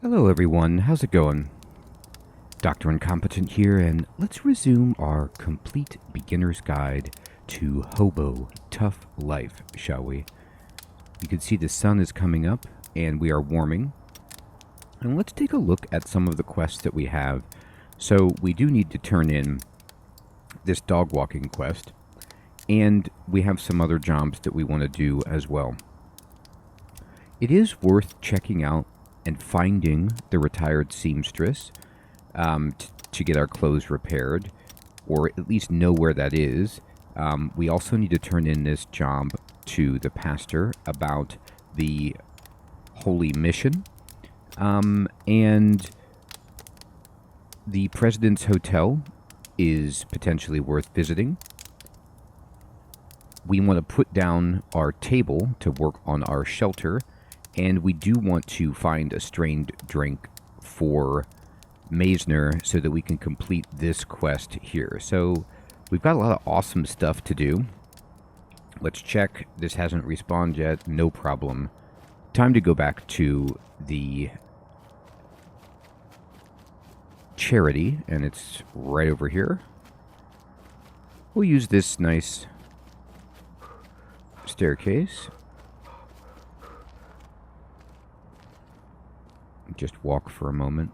Hello everyone, how's it going? Dr. Incompetent here, and let's resume our complete beginner's guide to Hobo Tough Life, shall we? You can see the sun is coming up, and we are warming. And let's take a look at some of the quests that we have. So we do need to turn in this dog walking quest, and we have some other jobs that we want to do as well. It is worth checking out and finding the retired seamstress to get our clothes repaired, or at least know where that is. We also need to turn in this job to the pastor about the holy mission, and the President's Hotel is potentially worth visiting. We want to put down our table to work on our shelter, and we do want to find a strained drink for Mner so that we can complete this quest here. So we've got a lot of awesome stuff to do. Let's check. This hasn't respawned yet. No problem. Time to go back to the charity, and it's right over here. We'll use this nice staircase. Just walk for a moment.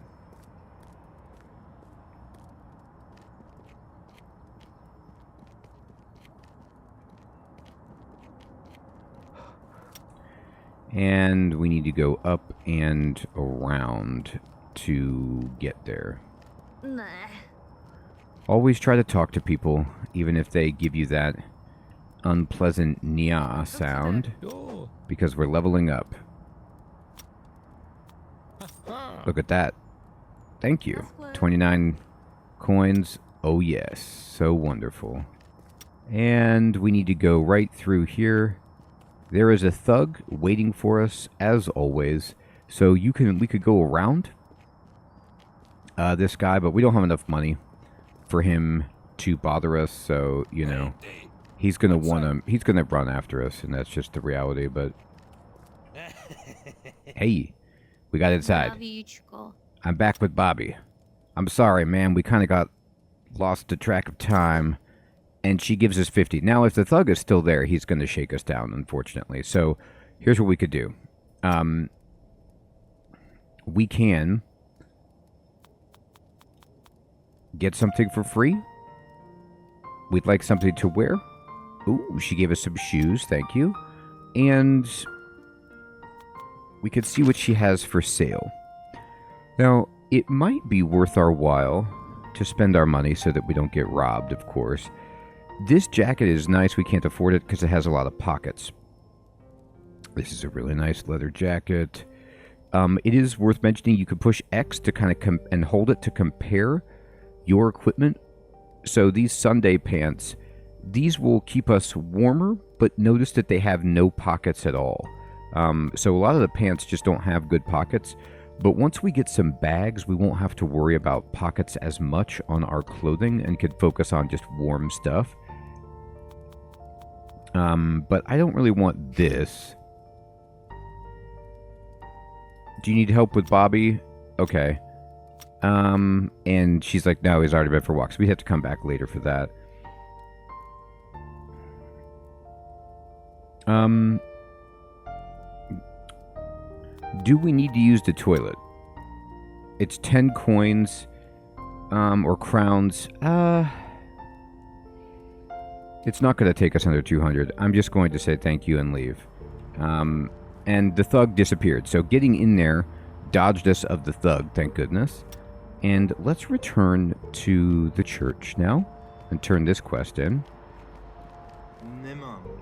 And we need to go up and around to get there. Nah. Always try to talk to people, even if they give you that unpleasant nya sound, because we're leveling up. Look at that. Thank you. 29 coins. Oh yes, so wonderful. And we need to go right through here. There is a thug waiting for us, as always. So we could go around this guy, but we don't have enough money for him to bother us. So, you know, he's gonna run after us, and that's just the reality. But hey, we got inside. I'm back with Bobby. I'm sorry, man. We kind of got lost the track of time. And she gives us 50. Now, if the thug is still there, he's going to shake us down, unfortunately. So, here's what we could do. We can get something for free. We'd like something to wear. Ooh, she gave us some shoes. Thank you. And we could see what she has for sale. Now, it might be worth our while to spend our money so that we don't get robbed, of course. This jacket is nice. We can't afford it because it has a lot of pockets. This is a really nice leather jacket. It is worth mentioning you could push X to kind of and hold it to compare your equipment. So these Sunday pants, these will keep us warmer, but notice that they have no pockets at all. So a lot of the pants just don't have good pockets. But once we get some bags, we won't have to worry about pockets as much on our clothing and could focus on just warm stuff. But I don't really want this. Do you need help with Bobby? Okay. And she's like, no, he's already been for walks. We have to come back later for that. Do we need to use the toilet? It's 10 coins, or crowns. It's not going to take us under 200. I'm just going to say thank you and leave. And the thug disappeared. So getting in there dodged us of the thug, thank goodness. And let's return to the church now and turn this quest in.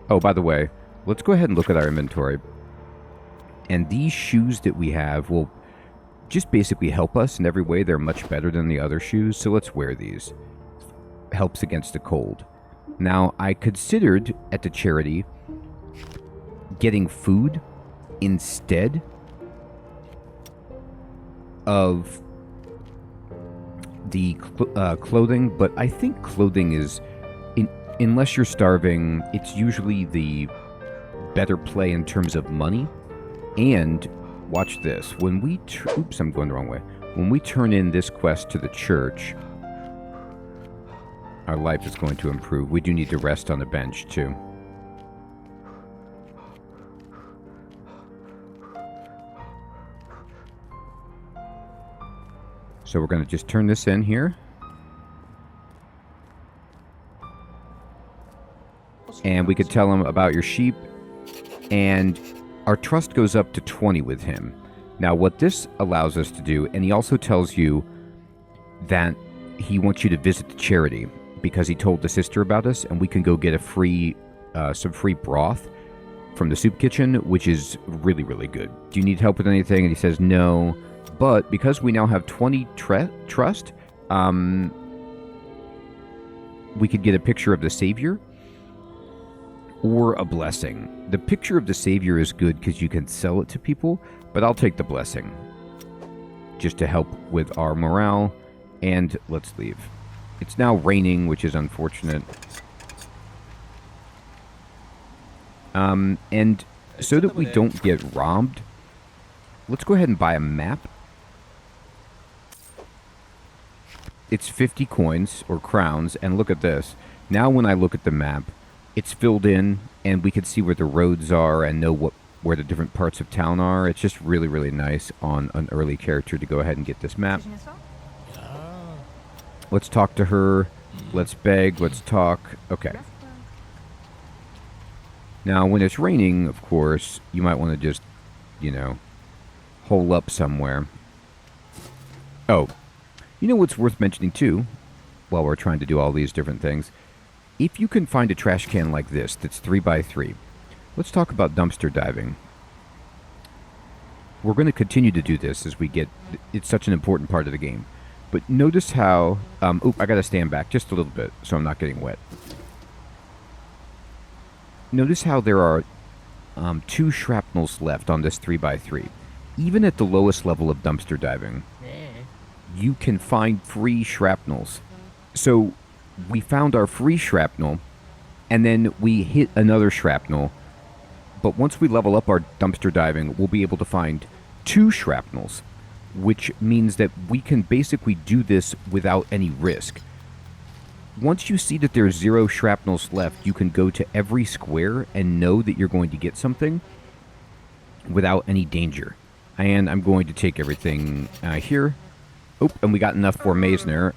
Oh, by the way, let's go ahead and look at our inventory. And these shoes that we have will just basically help us in every way. They're much better than the other shoes, so let's wear these. Helps against the cold. Now, I considered at the charity getting food instead of the clothing, but I think clothing is, unless you're starving, it's usually the better play in terms of money, and watch this. When we... Oops, I'm going the wrong way. When we turn in this quest to the church, our life is going to improve. We do need to rest on the bench, too. So we're going to just turn this in here. And we could tell him about your sheep. And our trust goes up to 20 with him. Now, what this allows us to do, and he also tells you that he wants you to visit the charity because he told the sister about us, and we can go get a free, some free broth from the soup kitchen, which is really, really good. Do you need help with anything? And he says no. But because we now have 20 trust, we could get a picture of the Savior or a blessing. The picture of the Savior is good because you can sell it to people, but I'll take the blessing just to help with our morale. And let's leave. It's now raining, which is unfortunate. And so that we don't get robbed, let's go ahead and buy a map. It's 50 coins, or crowns, and look at this. Now when I look at the map, it's filled in, and we can see where the roads are and know where the different parts of town are. It's just really, really nice on an early character to go ahead and get this map. Let's talk to her. Let's beg. Let's talk. Okay. Now, when it's raining, of course, you might want to just, you know, hole up somewhere. Oh. You know what's worth mentioning, too, while we're trying to do all these different things? If you can find a trash can like this that's 3x3, let's talk about dumpster diving. We're going to continue to do this as we get... It's such an important part of the game. But notice how... Oop, I got to stand back just a little bit so I'm not getting wet. Notice how there are 2 shrapnels left on this 3x3. Even at the lowest level of dumpster diving, you can find free shrapnels. So we found our free shrapnel, and then we hit another shrapnel. But once we level up our dumpster diving, we'll be able to find 2 shrapnels, which means that we can basically do this without any risk. Once you see that there's 0 shrapnels left, you can go to every square and know that you're going to get something without any danger. And I'm going to take everything here. Oh, and we got enough for Mner.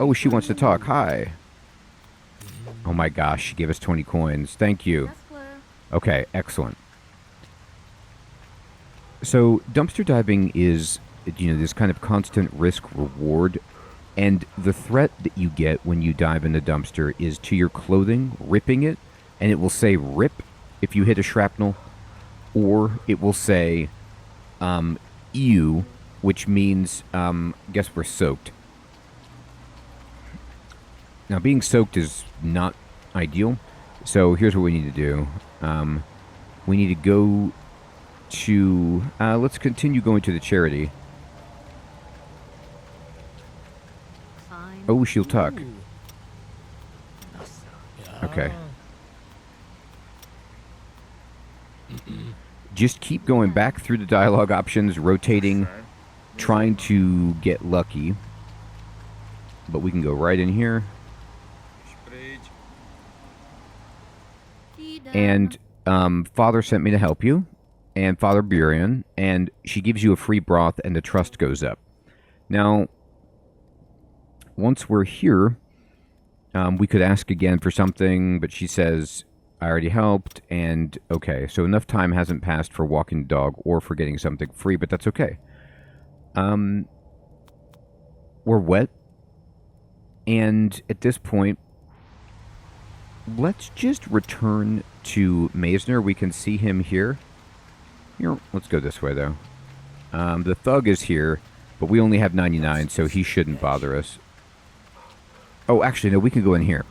Oh, she wants to talk. Hi. Oh my gosh, she gave us 20 coins. Thank you. Okay, excellent. So, dumpster diving is, you know, this kind of constant risk-reward. And the threat that you get when you dive in the dumpster is to your clothing, ripping it. And it will say rip if you hit a shrapnel. Or it will say ew, which means, guess we're soaked. Now, being soaked is not ideal, so here's what we need to do. We need to go to... let's continue going to the charity. Oh, she'll talk. Okay. Just keep going back through the dialogue options, rotating, trying to get lucky. But we can go right in here. And Father sent me to help you, and Father Burian, and she gives you a free broth, and the trust goes up. Now, once we're here, we could ask again for something, but she says, I already helped, and okay, so enough time hasn't passed for walking the dog or for getting something free, but that's okay. We're wet, and at this point, let's just return to Mner. We can see him here. Here, let's go this way, though. The thug is here, but we only have 99, so he shouldn't bother us. Oh, actually, no, we can go in here.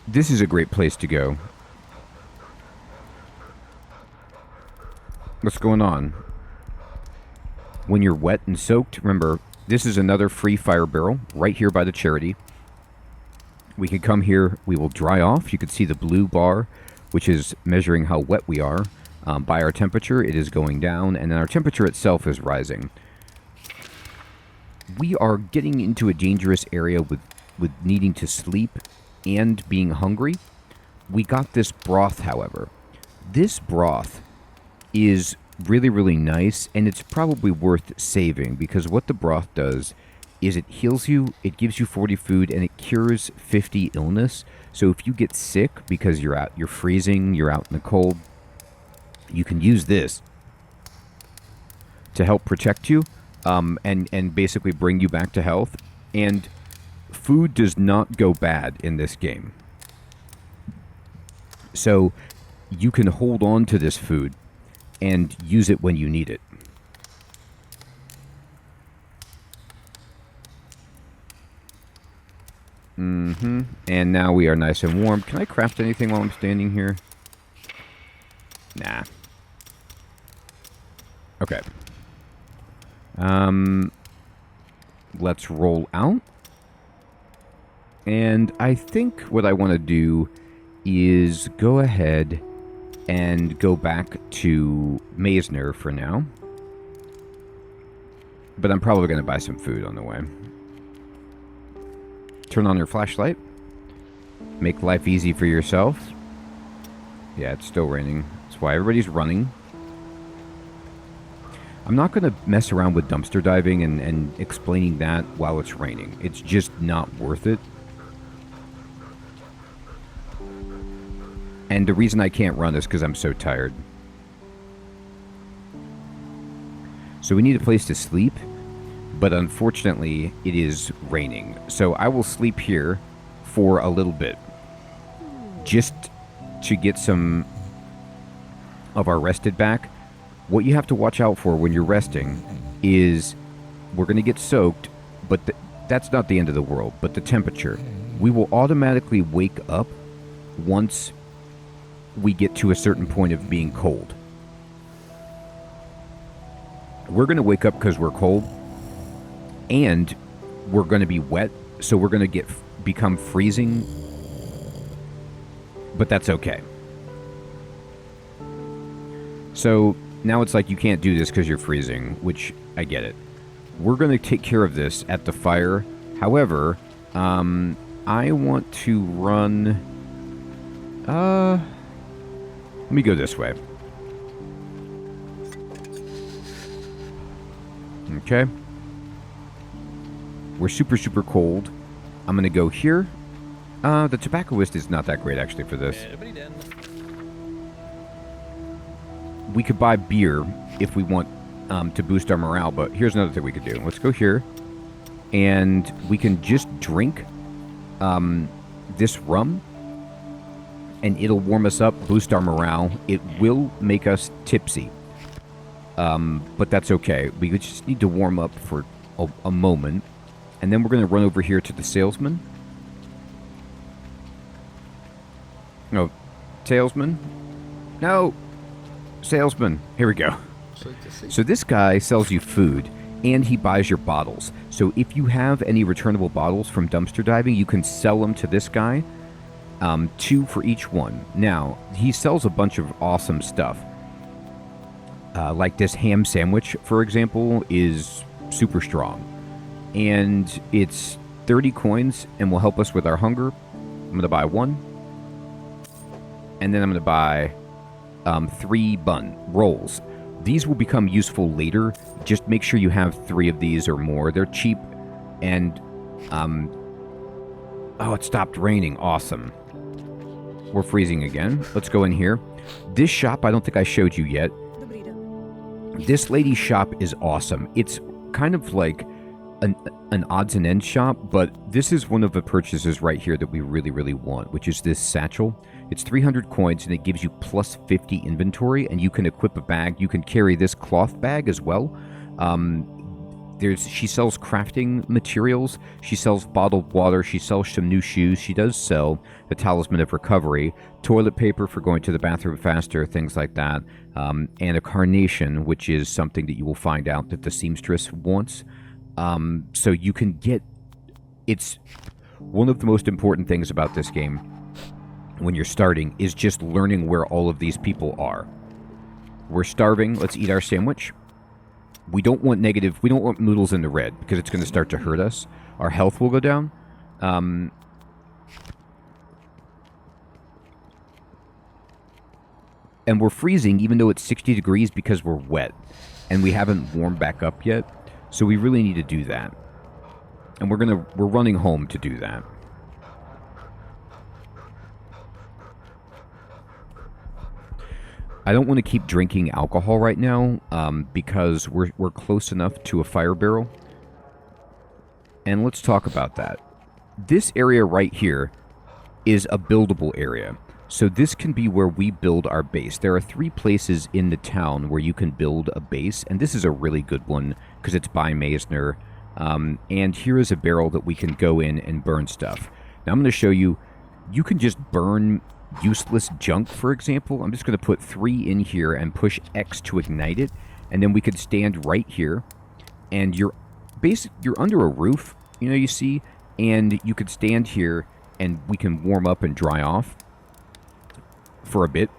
This is a great place to go. What's going on? When you're wet and soaked, remember, this is another free fire barrel right here by the charity. We can come here, we will dry off. You can see the blue bar, which is measuring how wet we are. By our temperature, it is going down, and then our temperature itself is rising. We are getting into a dangerous area with needing to sleep and being hungry. We got this broth, however. This broth is really, really nice, and it's probably worth saving, because what the broth does is it heals you, it gives you 40 food, and it cures 50 illness. So if you get sick because you're freezing, you're out in the cold, you can use this to help protect you, and basically bring you back to health. And food does not go bad in this game. So you can hold on to this food and use it when you need it. And now we are nice and warm. Can I craft anything while I'm standing here? Nah. Okay. Let's roll out. And I think what I want to do is go ahead and go back to Mner for now. But I'm probably going to buy some food on the way. Turn on your flashlight. Make life easy for yourself. Yeah, it's still raining. That's why everybody's running. I'm not going to mess around with dumpster diving and explaining that while it's raining. It's just not worth it. And the reason I can't run is because I'm so tired. So we need a place to sleep. But unfortunately, it is raining. So I will sleep here for a little bit. Just to get some of our rested back. What you have to watch out for when you're resting is we're going to get soaked, but that's not the end of the world. But the temperature. We will automatically wake up once we get to a certain point of being cold. We're going to wake up because we're cold. And we're going to be wet, so we're going to become freezing. But that's okay. So now it's like you can't do this because you're freezing, which I get it. We're going to take care of this at the fire. However, I want to run... let me go this way. Okay. We're super, super cold. I'm going to go here. The tobaccoist is not that great, actually, for this. We could buy beer if we want to boost our morale, but here's another thing we could do. Let's go here, and we can just drink this rum, and it'll warm us up, boost our morale. It will make us tipsy, but that's okay. We just need to warm up for a moment. And then we're going to run over here to the Salesman. No. Salesman? No! Salesman. Here we go. So this guy sells you food, and he buys your bottles. So if you have any returnable bottles from dumpster diving, you can sell them to this guy. 2 for each one. Now, he sells a bunch of awesome stuff. Like this ham sandwich, for example, is super strong. And it's 30 coins and will help us with our hunger. I'm going to buy 1. And then I'm going to buy 3 bun rolls. These will become useful later. Just make sure you have 3 of these or more. They're cheap. And, oh, it stopped raining. Awesome. We're freezing again. Let's go in here. This shop, I don't think I showed you yet. This lady's shop is awesome. It's kind of like an odds and ends shop, but this is one of the purchases right here that we really, really want, which is this satchel. It's 300 coins, and it gives you plus 50 inventory, and you can equip a bag. You can carry this cloth bag as well. She sells crafting materials. She sells bottled water. She sells some new shoes. She does sell the Talisman of Recovery, toilet paper for going to the bathroom faster, things like that, and a carnation, which is something that you will find out that the seamstress wants. So you can get... It's one of the most important things about this game when you're starting is just learning where all of these people are. We're starving. Let's eat our sandwich. We don't want noodles in the red because it's going to start to hurt us. Our health will go down. And we're freezing even though it's 60 degrees because we're wet. And we haven't warmed back up yet. So we really need to do that. And we're running home to do that. I don't want to keep drinking alcohol right now because we're close enough to a fire barrel. And let's talk about that. This area right here is a buildable area. So this can be where we build our base. There are 3 places in the town where you can build a base. And this is a really good one because it's by Mner. And here is a barrel that we can go in and burn stuff. Now I'm going to show you, you can just burn useless junk, for example. I'm just going to put 3 in here and push X to ignite it. And then we could stand right here. And you're under a roof, you see. And you could stand here and we can warm up and dry off for a bit.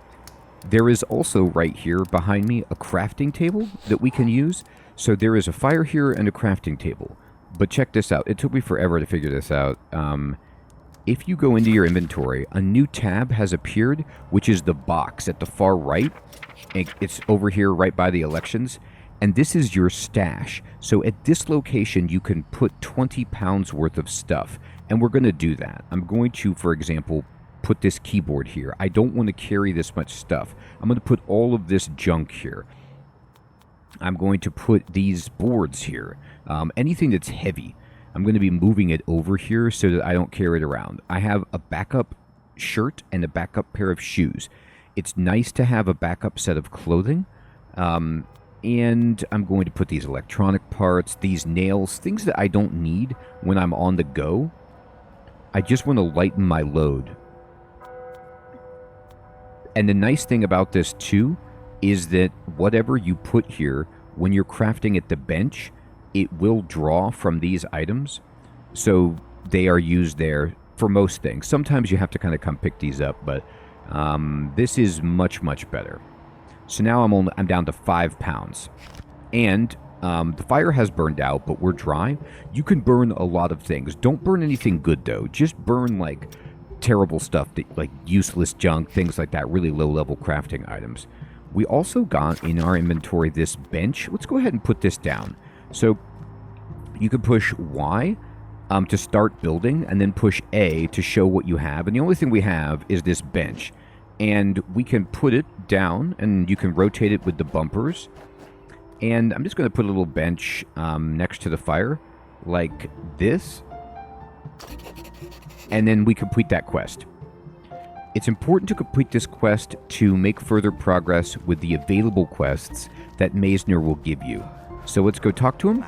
There is also right here behind me a crafting table that we can use. So there is a fire here and a crafting table. But check this out. It took me forever to figure this out. If you go into your inventory, a new tab has appeared, which is the box at the far right. It's over here right by the elections. And this is your stash. So at this location, you can put 20 pounds worth of stuff. And we're going to do that. I'm going to, for example, put this keyboard here. I don't want to carry this much stuff. I'm going to put all of this junk here. I'm going to put these boards here. Anything that's heavy. I'm going to be moving it over here so that I don't carry it around. I have a backup shirt and a backup pair of shoes. It's nice to have a backup set of clothing. And I'm going to put these electronic parts, these nails, things that I don't need when I'm on the go. I just want to lighten my load. And the nice thing about this too is that whatever you put here, when you're crafting at the bench, it will draw from these items. So they are used there for most things. Sometimes you have to kind of come pick these up, but this is much, much better. So now I'm down to 5 pounds. And the fire has burned out, but we're dry. You can burn a lot of things. Don't burn anything good, though. Just burn, like, terrible stuff, like useless junk, things like that, really low-level crafting items. We also got in our inventory this bench. Let's go ahead and put this down. So you can push Y to start building, and then push A to show what you have. And the only thing we have is this bench. And we can put it down, and you can rotate it with the bumpers. And I'm just going to put a little bench next to the fire, like this. And then we complete that quest. It's important to complete this quest to make further progress with the available quests that Mner will give you. So let's go talk to him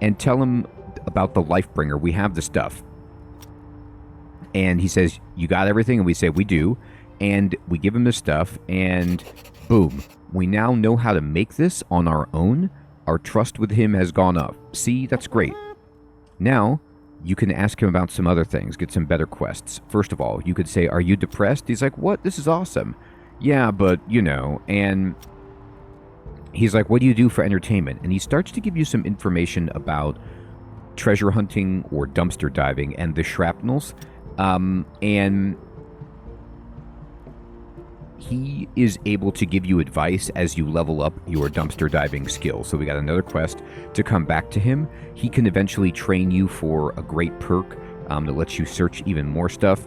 and tell him about the Lifebringer. We have the stuff. And he says, you got everything? And we say, we do. And we give him the stuff, and boom. We now know how to make this on our own. Our trust with him has gone up. See, that's great. Now, you can ask him about some other things, get some better quests. First of all, you could say, are you depressed? He's like, what? This is awesome. Yeah, but, and he's like, what do you do for entertainment? And he starts to give you some information about treasure hunting or dumpster diving and the shrapnels. And he is able to give you advice as you level up your dumpster diving skill. So we got another quest to come back to him. He can eventually train you for a great perk that lets you search even more stuff.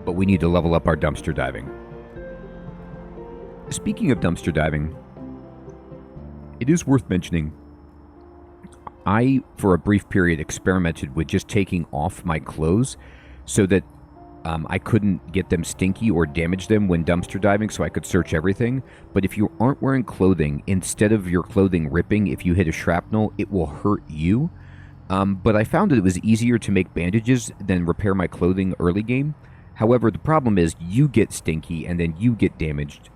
But we need to level up our dumpster diving. Speaking of dumpster diving, it is worth mentioning, I, for a brief period, experimented with just taking off my clothes so that I couldn't get them stinky or damage them when dumpster diving, so I could search everything. But if you aren't wearing clothing, instead of your clothing ripping, if you hit a shrapnel, it will hurt you. But I found that it was easier to make bandages than repair my clothing early game. However, the problem is you get stinky and then you get damaged.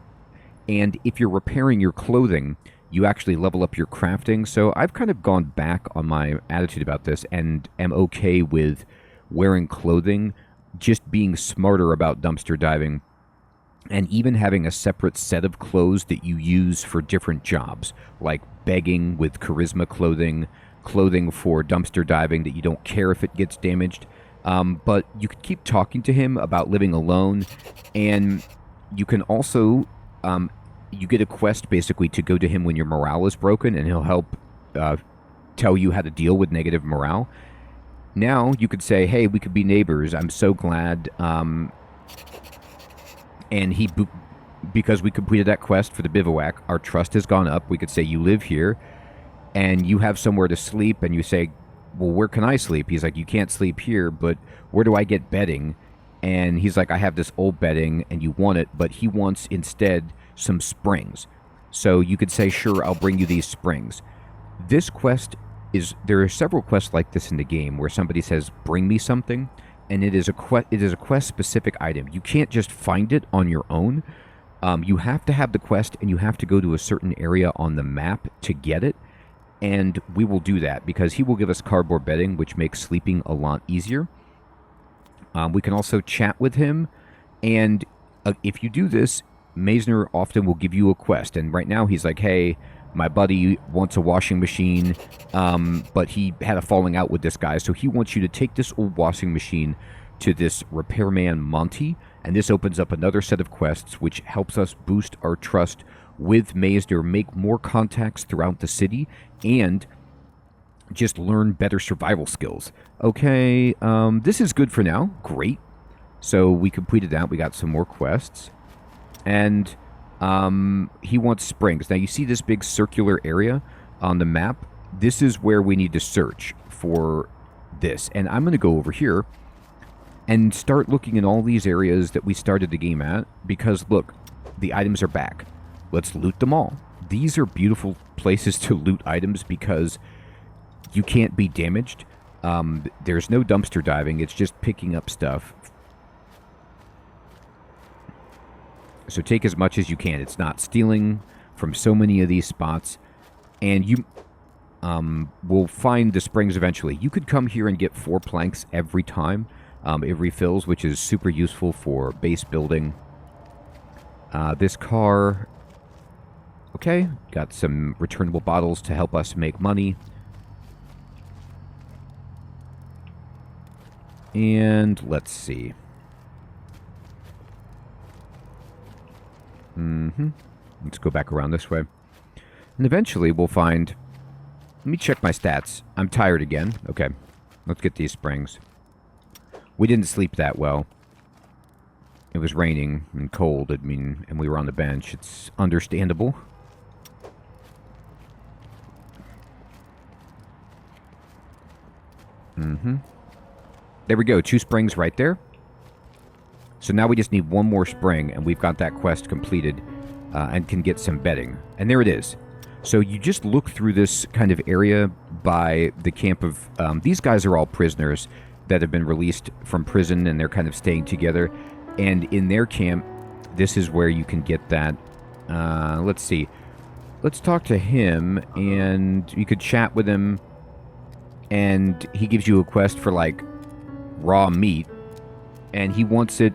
And if you're repairing your clothing, you actually level up your crafting. So I've kind of gone back on my attitude about this and am okay with wearing clothing, just being smarter about dumpster diving and even having a separate set of clothes that you use for different jobs, like begging with charisma clothing, clothing for dumpster diving that you don't care if it gets damaged. But you could keep talking to him about living alone, and you can also you get a quest basically to go to him when your morale is broken, and he'll help tell you how to deal with negative morale. Now you could say, "Hey, we could be neighbors. I'm so glad." And because we completed that quest for the bivouac, our trust has gone up. We could say, "You live here, and you have somewhere to sleep." And you say, "Well, where can I sleep?" He's like, "You can't sleep here, but where do I get bedding?" And he's like, "I have this old bedding, and you want it," but he wants instead some springs. So you could say, "Sure, I'll bring you these springs." This quest there are several quests like this in the game where somebody says, "Bring me something," and it is a quest specific item. You can't just find it on your own. You have to have the quest, and you have to go to a certain area on the map to get it. And we will do that because he will give us cardboard bedding, which makes sleeping a lot easier. We can also chat with him, and if you do this, Mner often will give you a quest. And right now he's like, "Hey, my buddy wants a washing machine, but he had a falling out with this guy, so he wants you to take this old washing machine to this repairman Monty." And this opens up another set of quests, which helps us boost our trust with Mner, make more contacts throughout the city, and just learn better survival skills. Okay, this is good for now. Great. So we completed that. We got some more quests. And he wants springs. Now you see this big circular area on the map. This is where we need to search for this. And I'm going to go over here and start looking in all these areas that we started the game at. Because look, the items are back. Let's loot them all. These are beautiful places to loot items because you can't be damaged. There's no dumpster diving. It's just picking up stuff. So take as much as you can. It's not stealing from so many of these spots. And you will find the springs eventually. You could come here and get 4 planks every time. It refills, which is super useful for base building. This car... Okay, got some returnable bottles to help us make money. And let's see. Let's go back around this way. And eventually we'll find... Let me check my stats. I'm tired again. Okay, let's get these springs. We didn't sleep that well. It was raining and cold, and we were on the bench. It's understandable. There we go. 2 springs right there. So now we just need 1 more spring, and we've got that quest completed and can get some bedding. And there it is. So you just look through this kind of area by the camp of... these guys are all prisoners that have been released from prison, and they're kind of staying together. And in their camp, this is where you can get that... let's see. Let's talk to him, and you could chat with him. And he gives you a quest for, like, raw meat. And he wants it,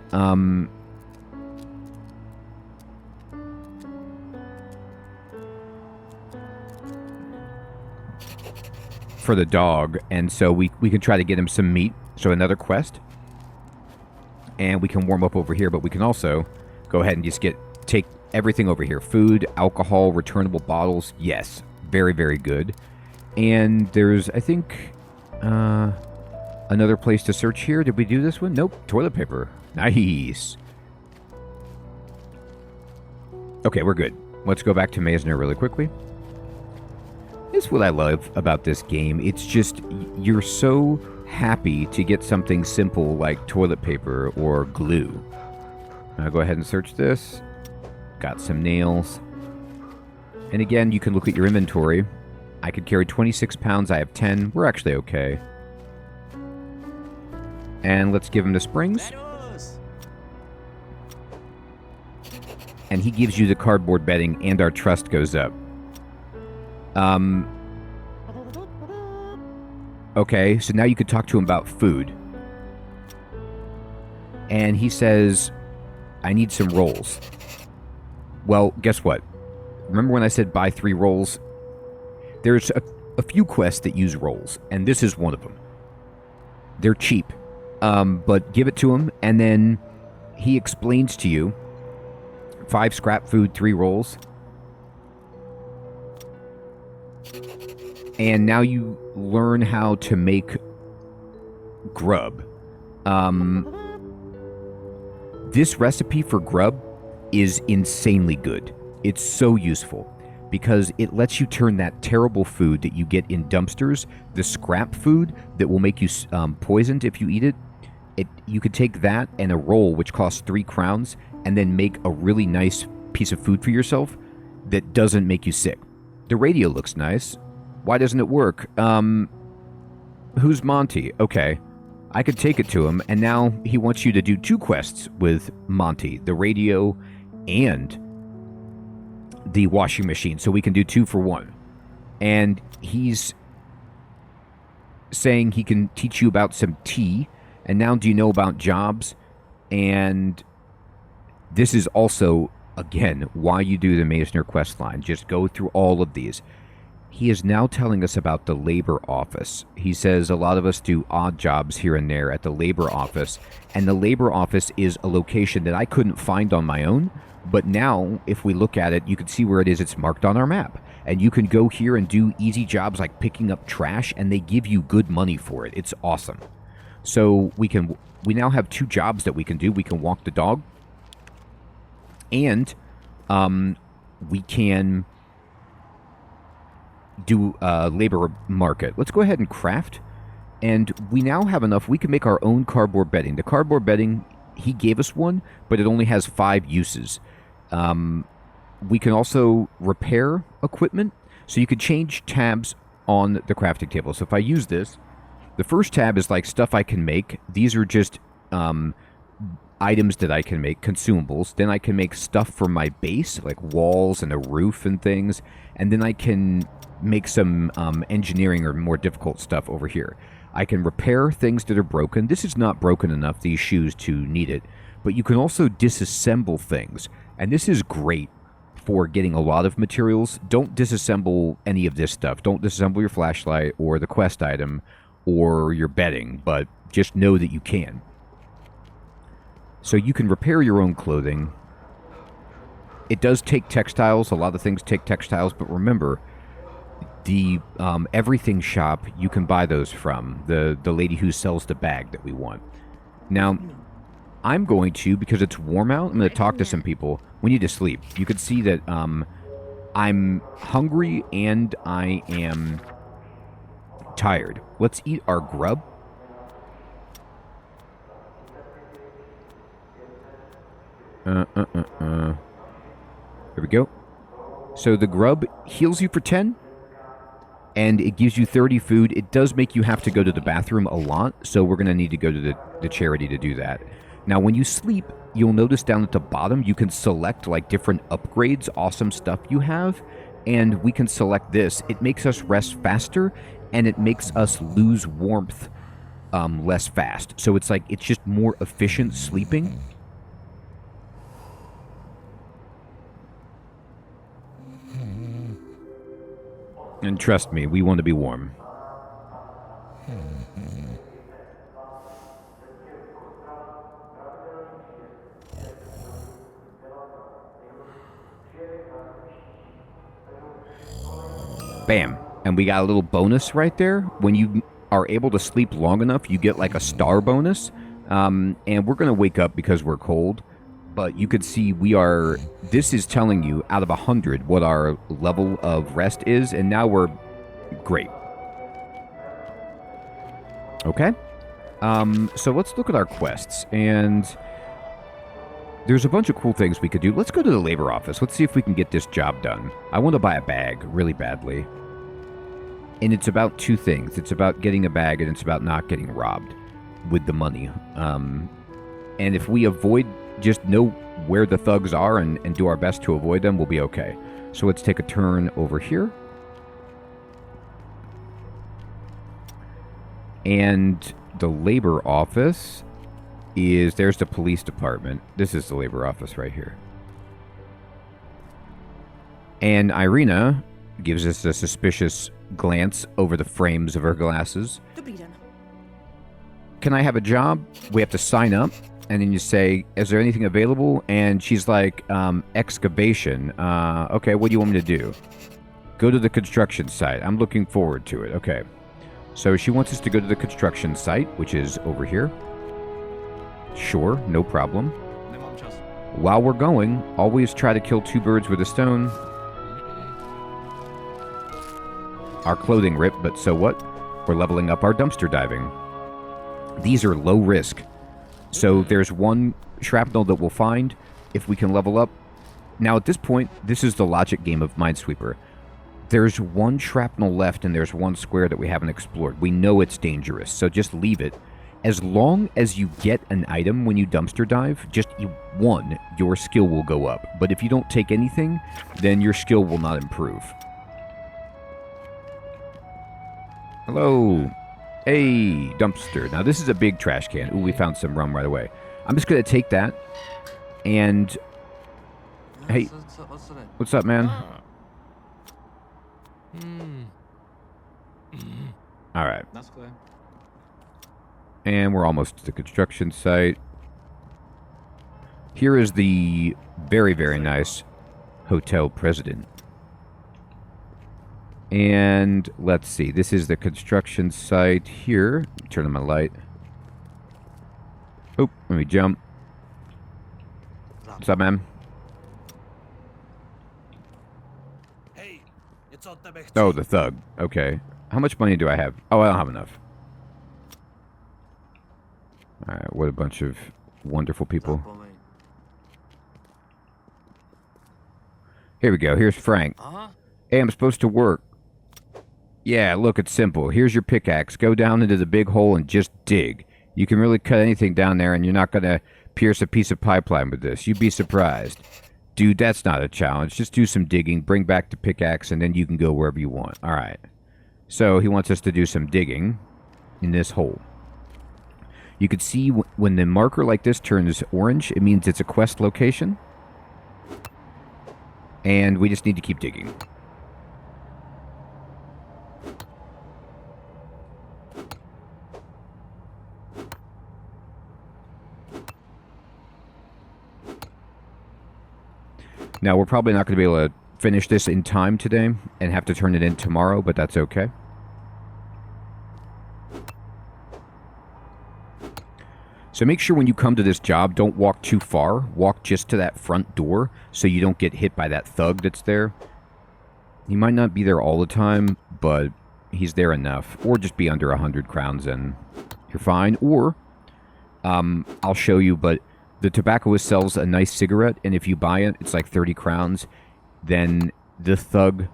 for the dog. And so we can try to get him some meat. So another quest. And we can warm up over here. But we can also go ahead and just take everything over here. Food, alcohol, returnable bottles. Yes. Very, very good. And there's, I think, another place to search here. Did we do this one? Nope. Toilet paper. Nice. Okay, we're good. Let's go back to Mner really quickly. This is what I love about this game. It's just, you're so happy to get something simple like toilet paper or glue. I'll go ahead and search this. Got some nails. And again, you can look at your inventory. I could carry 26 pounds. I have 10. We're actually okay. And let's give him the springs. And he gives you the cardboard bedding, and our trust goes up. Okay, so now you could talk to him about food. And he says, I need some rolls. Well, guess what? Remember when I said buy 3 rolls? There's a few quests that use rolls, and this is one of them. They're cheap, but give it to him, and then he explains to you 5 scrap food, 3 rolls. And now you learn how to make grub. This recipe for grub is insanely good. It's so useful because it lets you turn that terrible food that you get in dumpsters, the scrap food that will make you poisoned if you eat it. You could take that and a roll, which costs 3 crowns, and then make a really nice piece of food for yourself that doesn't make you sick. The radio looks nice. Why doesn't it work? Who's Monty? Okay. I could take it to him, and now he wants you to do 2 quests with Monty, the radio and the washing machine, so we can do 2 for 1. And he's saying he can teach you about some tea, and now do you know about jobs? And this is also, again, why you do the Mner quest line. Just go through all of these. He is now telling us about the labor office. He says a lot of us do odd jobs here and there at the labor office, and the labor office is a location that I couldn't find on my own, but now, if we look at it, you can see where it is. It's marked on our map, and you can go here and do easy jobs like picking up trash, and they give you good money for it. It's awesome. So we now have 2 jobs that we can do. We can walk the dog, and we can do labor market. Let's go ahead and craft, and we now have enough. We can make our own cardboard bedding. The cardboard bedding, he gave us one, but it only has 5 uses. We can also repair equipment, so you can change tabs on the crafting table. So if I use this, the first tab is like stuff I can make. These are just items that I can make, consumables. Then I can make stuff for my base, like walls and a roof and things. And then I can make some engineering or more difficult stuff over here. I can repair things that are broken. This is not broken enough, these shoes, to need it. But you can also disassemble things. And this is great for getting a lot of materials. Don't disassemble any of this stuff. Don't disassemble your flashlight or the quest item or your bedding, but just know that you can. So you can repair your own clothing. It does take textiles. A lot of things take textiles, but remember, the everything shop, you can buy those from. The lady who sells the bag that we want. Now, I'm going to, because it's warm out, I'm going to talk to some people. We need to sleep. You can see that I'm hungry and I am tired. Let's eat our grub. Here we go. So the grub heals you for 10, and it gives you 30 food. It does make you have to go to the bathroom a lot, so we're going to need to go to the charity to do that. Now, when you sleep, you'll notice down at the bottom, you can select like different upgrades, awesome stuff you have, and we can select this. It makes us rest faster, and it makes us lose warmth less fast. So it's like, it's just more efficient sleeping. And trust me, we want to be warm. Bam. And we got a little bonus right there. When you are able to sleep long enough, you get like a star bonus. And we're going to wake up because we're cold. But you could see this is telling you out of 100 what our level of rest is. And now we're great. Okay. So let's look at our quests. And there's a bunch of cool things we could do. Let's go to the labor office. Let's see if we can get this job done. I want to buy a bag really badly. And it's about 2 things. It's about getting a bag, and it's about not getting robbed with the money. And if we just know where the thugs are and do our best to avoid them, we'll be okay. So let's take a turn over here. And the labor office is there's the police department. This is the labor office right here. And Irina gives us a suspicious glance over the frames of her glasses. Can I have a job? We have to sign up. And then you say, is there anything available? And she's like, excavation. Okay, what do you want me to do? Go to the construction site. I'm looking forward to it. Okay. So she wants us to go to the construction site, which is over here. Sure, no problem. While we're going, always try to kill two birds with a stone. Our clothing ripped, but so what? We're leveling up our dumpster diving. These are low risk. So there's one shrapnel that we'll find if we can level up. Now at this point, this is the logic game of Minesweeper. There's one shrapnel left and there's one square that we haven't explored. We know it's dangerous, so just leave it. As long as you get an item when you dumpster dive, just one, your skill will go up. But if you don't take anything, then your skill will not improve. Hello. Hey, dumpster. Now this is a big trash can. Ooh, we found some rum right away. I'm just going to take that and... Hey, what's up, man? Alright. And we're almost to the construction site. Here is the very, very nice Hotel President. And let's see. This is the construction site here. Turn on my light. Oh, let me jump. What's up, man? Oh, the thug. Okay. How much money do I have? Oh, I don't have enough. Alright, what a bunch of wonderful people. Here we go. Here's Frank. Hey, I'm supposed to work. Yeah, look, it's simple. Here's your pickaxe. Go down into the big hole and just dig. You can really cut anything down there, and you're not going to pierce a piece of pipeline with this. You'd be surprised. Dude, that's not a challenge. Just do some digging, bring back the pickaxe, and then you can go wherever you want. All right. So he wants us to do some digging in this hole. You can see when the marker like this turns orange, it means it's a quest location. And we just need to keep digging. Now, we're probably not going to be able to finish this in time today and have to turn it in tomorrow, but that's okay. So make sure when you come to this job, don't walk too far. Walk just to that front door so you don't get hit by that thug that's there. He might not be there all the time, but he's there enough. Or just be under 100 crowns and you're fine. Or, I'll show you, but the tobaccoist sells a nice cigarette, and if you buy it, it's like 30 crowns. Then the thug,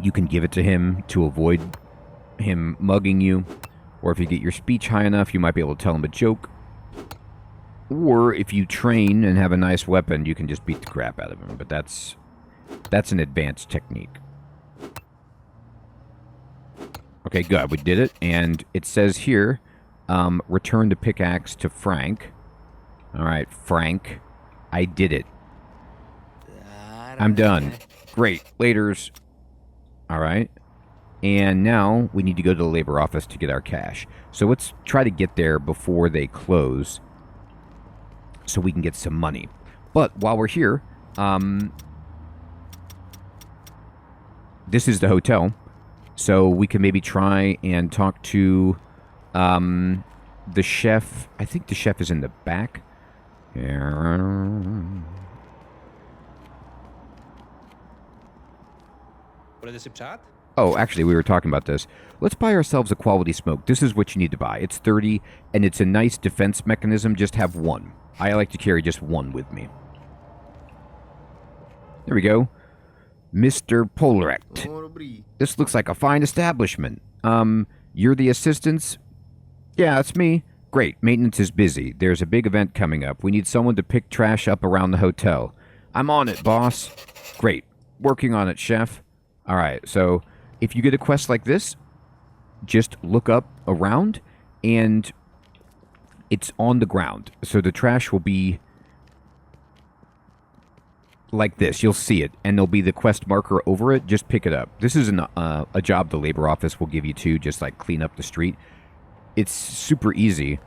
you can give it to him to avoid him mugging you. Or if you get your speech high enough, you might be able to tell him a joke. Or if you train and have a nice weapon, you can just beat the crap out of him. But that's an advanced technique. Okay, good. We did it. And it says here, return the pickaxe to Frank. Alright, Frank. I did it. I'm done. Great. Laters. Alright. And now we need to go to the labor office to get our cash. So let's try to get there before they close so we can get some money. But while we're here, this is the hotel. So we can maybe try and talk to the chef. I think the chef is in the back. Oh, actually, we were talking about this. Let's buy ourselves a quality smoke. This is what you need to buy. It's 30, and it's a nice defense mechanism. Just have one. I like to carry just one with me. There we go. Mr. Polrect. This looks like a fine establishment. You're the assistants? Yeah, it's me. Great, maintenance is busy. There's a big event coming up. We need someone to pick trash up around the hotel. I'm on it, boss. Great. Working on it, chef. Alright, so if you get a quest like this, just look up around and it's on the ground. So the trash will be like this. You'll see it, and there'll be the quest marker over it. Just pick it up. This is a job the labor office will give you too, just like clean up the street. It's super easy.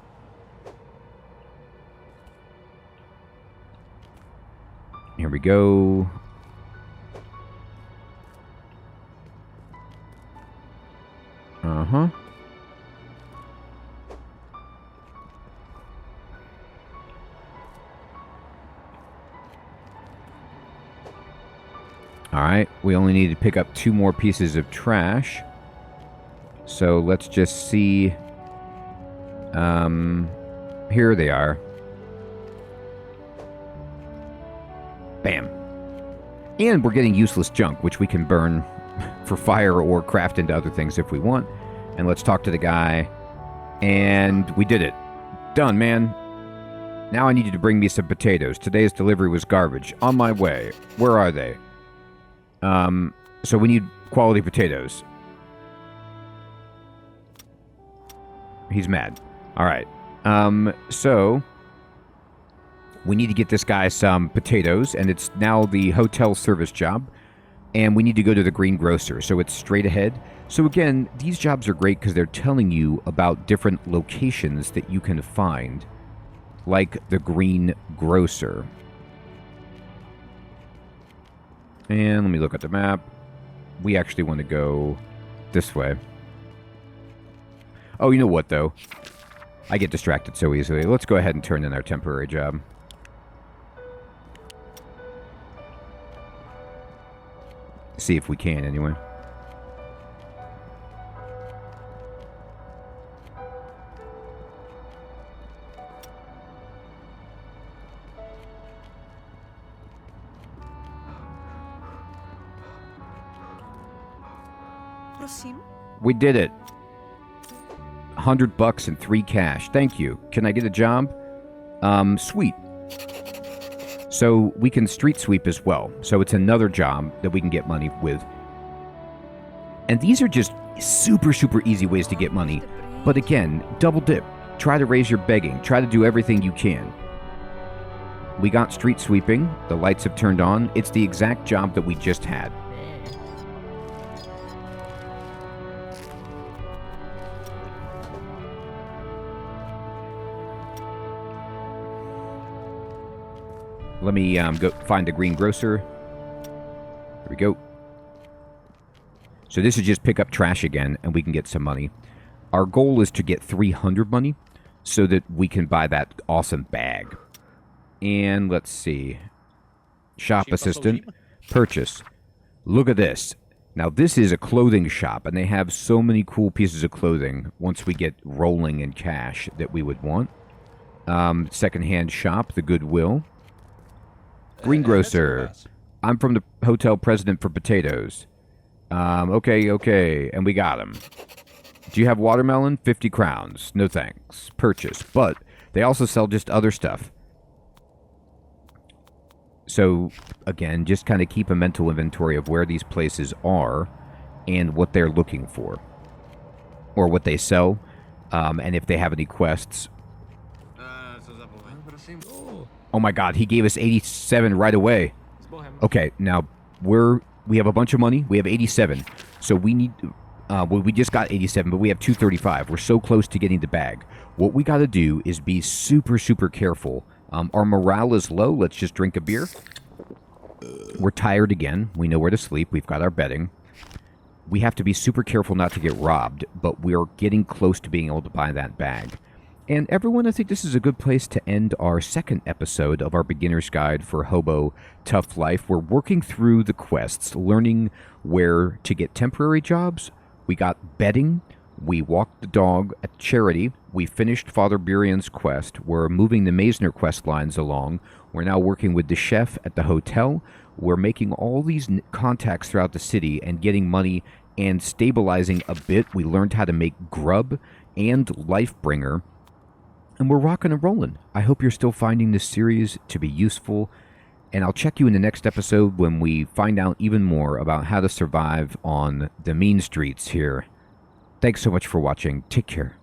Here we go. Uh-huh. Alright, we only need to pick up 2 more pieces of trash. So let's just see. Here they are. Bam. And we're getting useless junk, which we can burn for fire or craft into other things if we want. And let's talk to the guy. And we did it. Done, man. Now I need you to bring me some potatoes. Today's delivery was garbage. On my way. Where are they? So we need quality potatoes. He's mad. Alright. So we need to get this guy some potatoes, and it's now the hotel service job. And we need to go to the green grocer, so it's straight ahead. So again, these jobs are great because they're telling you about different locations that you can find, like the green grocer. And let me look at the map. We actually want to go this way. Oh, you know what, though? I get distracted so easily. Let's go ahead and turn in our temporary job. See if we can, anyway. We did it. $100 and 3 cash. Thank you. Can I get a job? Sweet. So we can street sweep as well. So it's another job that we can get money with. And these are just super, super easy ways to get money. But again, double dip. Try to raise your begging. Try to do everything you can. We got street sweeping. The lights have turned on. It's the exact job that we just had. Let me go find the green grocer. Here we go. So this is just pick up trash again, and we can get some money. Our goal is to get 300 money so that we can buy that awesome bag. And let's see. Shop assistant. Purchase. Look at this. Now this is a clothing shop, and they have so many cool pieces of clothing once we get rolling in cash that we would want. Secondhand shop, the Goodwill. Green grocer. I'm from the hotel president for potatoes. Okay. And we got him. Do you have watermelon? 50 crowns. No thanks. Purchase. But they also sell just other stuff. So, again, just kind of keep a mental inventory of where these places are and what they're looking for. Or what they sell. And if they have any quests. Oh my god, he gave us 87 right away. Okay, now we have a bunch of money. We have 87. So we need well, we just got 87, but we have 235. We're so close to getting the bag. What we got to do is be super, super careful. Our morale is low. Let's just drink a beer. We're tired again. We know where to sleep. We've got our bedding. We have to be super careful not to get robbed, but we're getting close to being able to buy that bag. And everyone, I think this is a good place to end our second episode of our beginner's guide for Hobo Tough Life. We're working through the quests, learning where to get temporary jobs. We got bedding. We walked the dog at charity. We finished Father Burian's quest. We're moving the Mner quest lines along. We're now working with the chef at the hotel. We're making all these contacts throughout the city and getting money and stabilizing a bit. We learned how to make Grub and Lifebringer. And we're rocking and rolling. I hope you're still finding this series to be useful. And I'll check you in the next episode when we find out even more about how to survive on the mean streets here. Thanks so much for watching. Take care.